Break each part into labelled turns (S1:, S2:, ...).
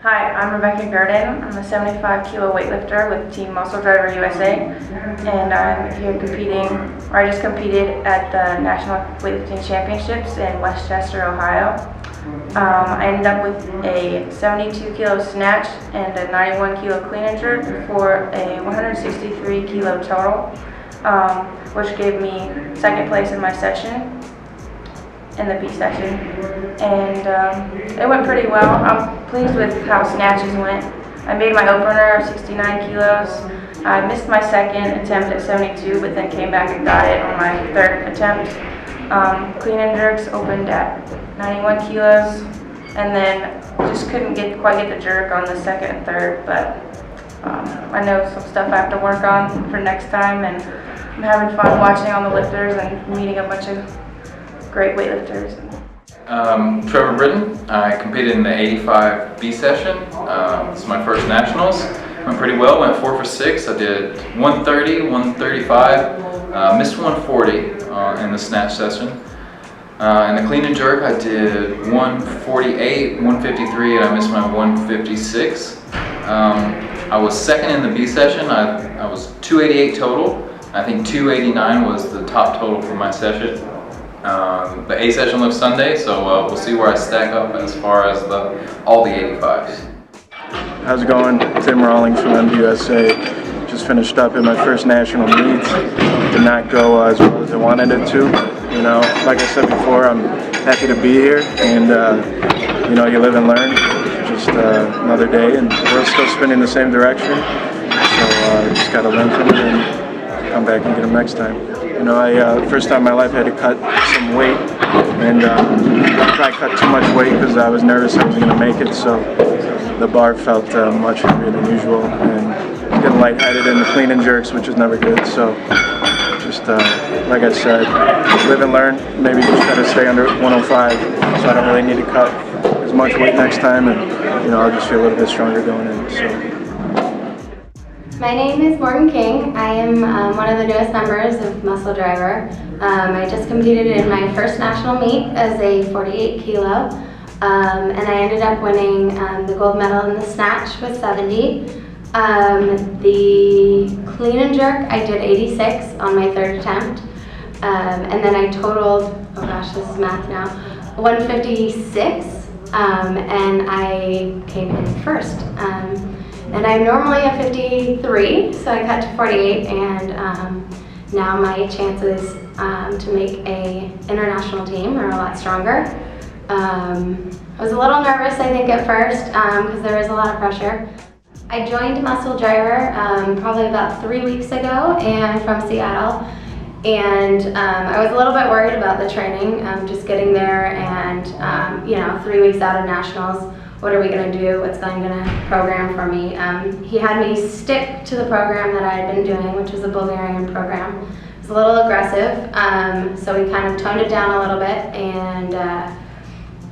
S1: Hi, I'm Rebecca Gerdon. I'm a 75 kilo weightlifter with Team Muscle Driver USA, and I'm here competing, or I just competed at the National Weightlifting Championships in Westchester, Ohio. I ended up with a 72 kilo snatch and a 91 kilo clean and jerk for a 163 kilo total, which gave me second place in my session, in the B session, and it went pretty well. I'm pleased with how snatches went. I made my opener of 69 kilos. I missed my second attempt at 72, but then came back and got it on my third attempt. Clean and jerks opened at 91 kilos, and then just couldn't quite get the jerk on the second and third, but I know some stuff I have to work on for next time, and I'm having fun watching all the lifters and meeting a bunch of great weightlifters.
S2: Trevor Riden. I competed in the 85 B session. This is my first nationals. Went pretty well, went 4 for 6. I did 130, 135, missed 140 in the snatch session. In the clean and jerk, I did 148, 153, and I missed my 156. I was second in the B session. I was 288 total. I think 289 was the top total for my session. The A session looks Sunday, so we'll see where I stack up as far as all the 85s.
S3: How's it going? Tim Rawlings from MDUSA. Just finished up in my first national meet. Did not go as well as I wanted it to. You know, like I said before, I'm happy to be here, and you know, you live and learn. Just another day, and we're still spinning the same direction. So just gotta learn from it and come back and get them next time. You know, first time in my life I had to cut some weight, and I cut too much weight because I was nervous I was going to make it, so the bar felt much heavier than usual, and getting lightheaded in the clean and jerks, which is never good. So just like I said, live and learn. Maybe just try to stay under 105, so I don't really need to cut as much weight next time, and you know, I'll just feel a little bit stronger going in. So.
S4: My name is Morghan. I am one of the newest members of Muscle Driver. I just competed in my first national meet as a 48 kilo, and I ended up winning the gold medal in the snatch with 70. The clean and jerk, I did 86 on my third attempt, and then I totaled, oh gosh, this is math now, 156, and I came in first. And I'm normally a 53, so I cut to 48, and now my chances to make a international team are a lot stronger. I was a little nervous, I think, at first, because there was a lot of pressure. I joined Muscle Driver probably about 3 weeks ago, and from Seattle, and I was a little bit worried about the training, just getting there, and you know, 3 weeks out of nationals. What are we going to do? What's Glenn going to program for me? He had me stick to the program that I had been doing, which was a Bulgarian program. It was a little aggressive, so we kind of toned it down a little bit, and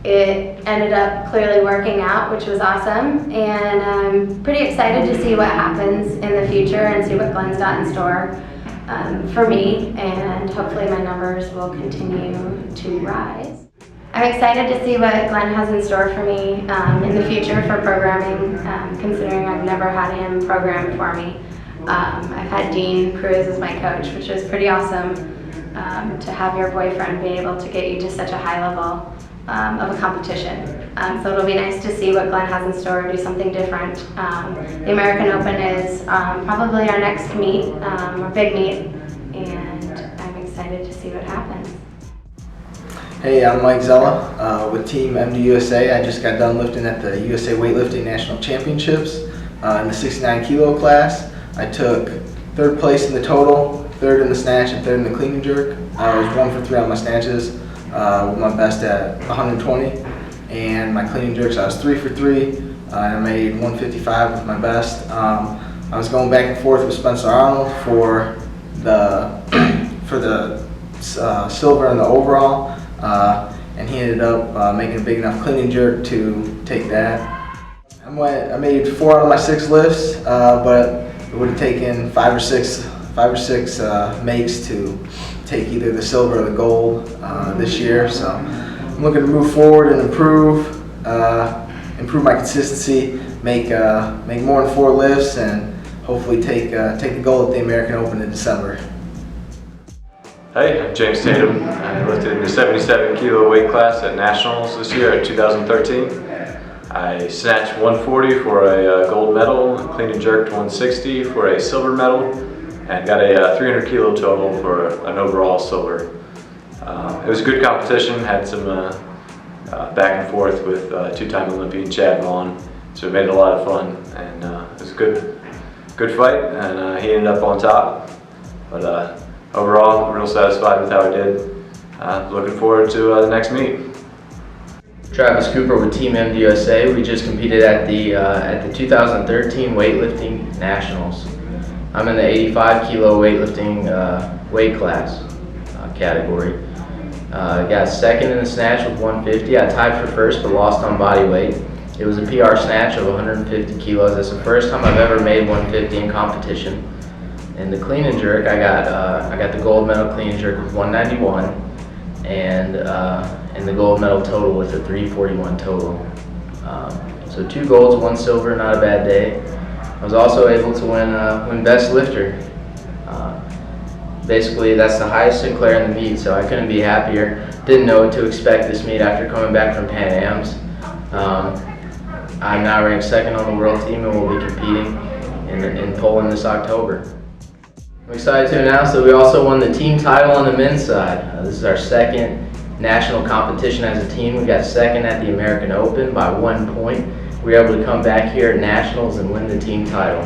S4: it ended up clearly working out, which was awesome. And I'm pretty excited to see what happens in the future and see what Glenn's got in store for me, and hopefully my numbers will continue to rise. I'm excited to see what Glenn has in store for me in the future for programming, considering I've never had him program for me. I've had Dean Cruz as my coach, which is pretty awesome to have your boyfriend be able to get you to such a high level of a competition. So it'll be nice to see what Glenn has in store, do something different. The American Open is probably our next meet, our big meet, and I'm excited to see what happens.
S5: Hey, I'm Xela with Team MDUSA. I just got done lifting at the USA Weightlifting National Championships in the 69 kilo class. I took third place in the total, third in the snatch, and third in the clean and jerk. I was 1 for 3 on my snatches, with my best at 120, and my clean and jerks I was 3 for 3. I made 155 with my best. I was going back and forth with Spencer Arnold for the silver and the overall. And he ended up making a big enough clean and jerk to take that. I made 4 out of my 6 lifts, but it would have taken 5 or 6 makes to take either the silver or the gold this year. So I'm looking to move forward and improve improve my consistency, make more than 4 lifts, and hopefully take the gold at the American Open in December.
S6: Hey, I'm James Tatum. I lifted in the 77 kilo weight class at Nationals this year in 2013. I snatched 140 for a gold medal, clean and jerked 160 for a silver medal, and got a 300 kilo total for an overall silver. It was a good competition, had some back and forth with 2-time Olympian Chad Vaughn, so it made it a lot of fun, and it was a good fight, and he ended up on top. But overall, real satisfied with how I did. Looking forward to the next meet.
S7: Travis Cooper with Team MDUSA. We just competed at the 2013 Weightlifting Nationals. I'm in the 85 kilo weightlifting weight class category. Got second in the snatch with 150. I tied for first but lost on body weight. It was a PR snatch of 150 kilos. That's the first time I've ever made 150 in competition. In the clean and jerk, I got the gold medal clean and jerk with 191, and the gold medal total with a 341 total. So 2 golds, 1 silver, not a bad day. I was also able to win best lifter. Basically, that's the highest Sinclair in the meet, so I couldn't be happier. Didn't know what to expect this meet after coming back from Pan Am's. I'm now ranked 2nd on the world team and will be competing in Poland this October. I'm excited to announce that we also won the team title on the men's side. This is our 2nd national competition as a team. We got 2nd at the American Open by 1 point. We were able to come back here at Nationals and win the team title.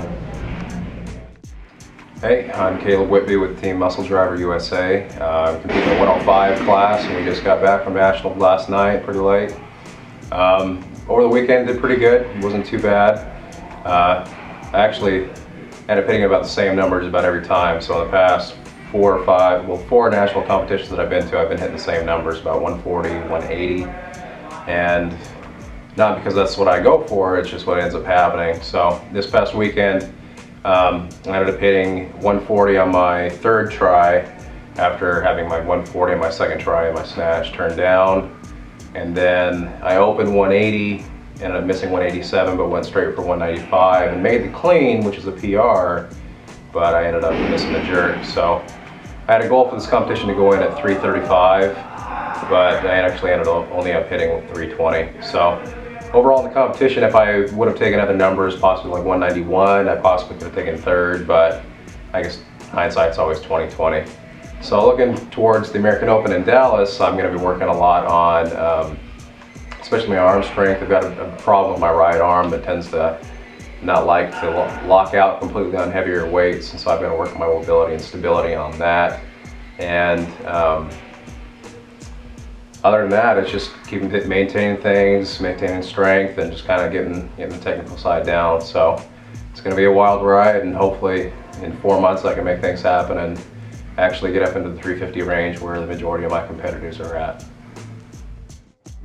S8: Hey, I'm Kaleb Whitby with Team Muscle Driver USA. I'm competing in the 105 class, and we just got back from Nationals last night, pretty late. Over the weekend, did pretty good. It wasn't too bad. I actually ended up hitting about the same numbers about every time. So in the past 4 national competitions that I've been to, I've been hitting the same numbers, about 140, 180. And not because that's what I go for, it's just what ends up happening. So this past weekend, I ended up hitting 140 on my 3rd try after having my 140 on my 2nd try and my snatch turned down. And then I opened 180, ended up missing 187, but went straight for 195 and made the clean, which is a PR, but I ended up missing the jerk. So I had a goal for this competition to go in at 335, but I actually ended up only hitting 320. So overall in the competition, if I would have taken other numbers, possibly like 191, I possibly could have taken 3rd, but I guess hindsight's always 20/20. So looking towards the American Open in Dallas, I'm going to be working a lot on, especially my arm strength. I've got a problem with my right arm that tends to not like to lock out completely on heavier weights, and so I've been working my mobility and stability on that. And other than that, it's just maintaining things, maintaining strength, and just kind of getting the technical side down. So it's going to be a wild ride, and hopefully in 4 months I can make things happen and actually get up into the 350 range where the majority of my competitors are at.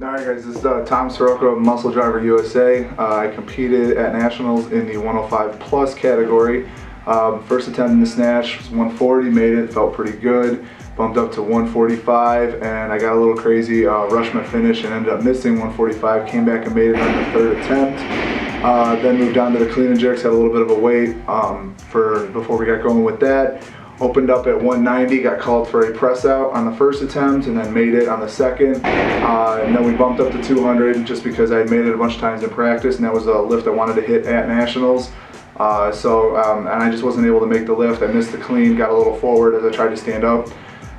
S9: Alright guys, this is Tom Sroka of Muscle Driver USA. I competed at Nationals in the 105 plus category. First attempt in the snatch was 140, made it, felt pretty good. Bumped up to 145 and I got a little crazy, rushed my finish and ended up missing 145, came back and made it on the 3rd attempt. Then moved on to the clean and jerks, had a little bit of a wait before we got going with that. Opened up at 190, got called for a press out on the 1st attempt and then made it on the 2nd. And then we bumped up to 200 just because I had made it a bunch of times in practice, and that was a lift I wanted to hit at Nationals. And I just wasn't able to make the lift. I missed the clean, got a little forward as I tried to stand up.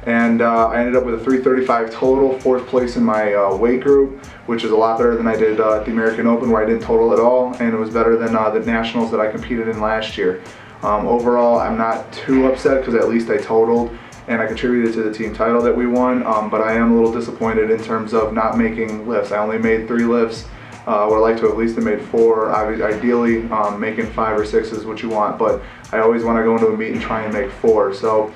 S9: And I ended up with a 335 total, 4th place in my weight group, which is a lot better than I did at the American Open where I didn't total at all, and it was better than the Nationals that I competed in last year. Overall, I'm not too upset because at least I totaled and I contributed to the team title that we won, but I am a little disappointed in terms of not making lifts. I only made 3 lifts. Would have liked to at least have made 4. Ideally, making 5 or 6 is what you want, but I always want to go into a meet and try and make 4. So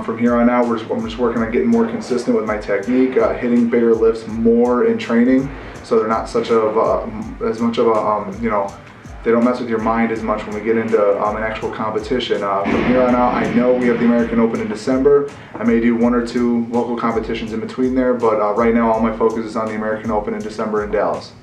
S9: from here on out, I'm just working on getting more consistent with my technique, hitting bigger lifts more in training, so they're not such as much of a they don't mess with your mind as much when we get into an actual competition. From here on out, I know we have the American Open in December. I may do 1 or 2 local competitions in between there, but right now all my focus is on the American Open in December in Dallas.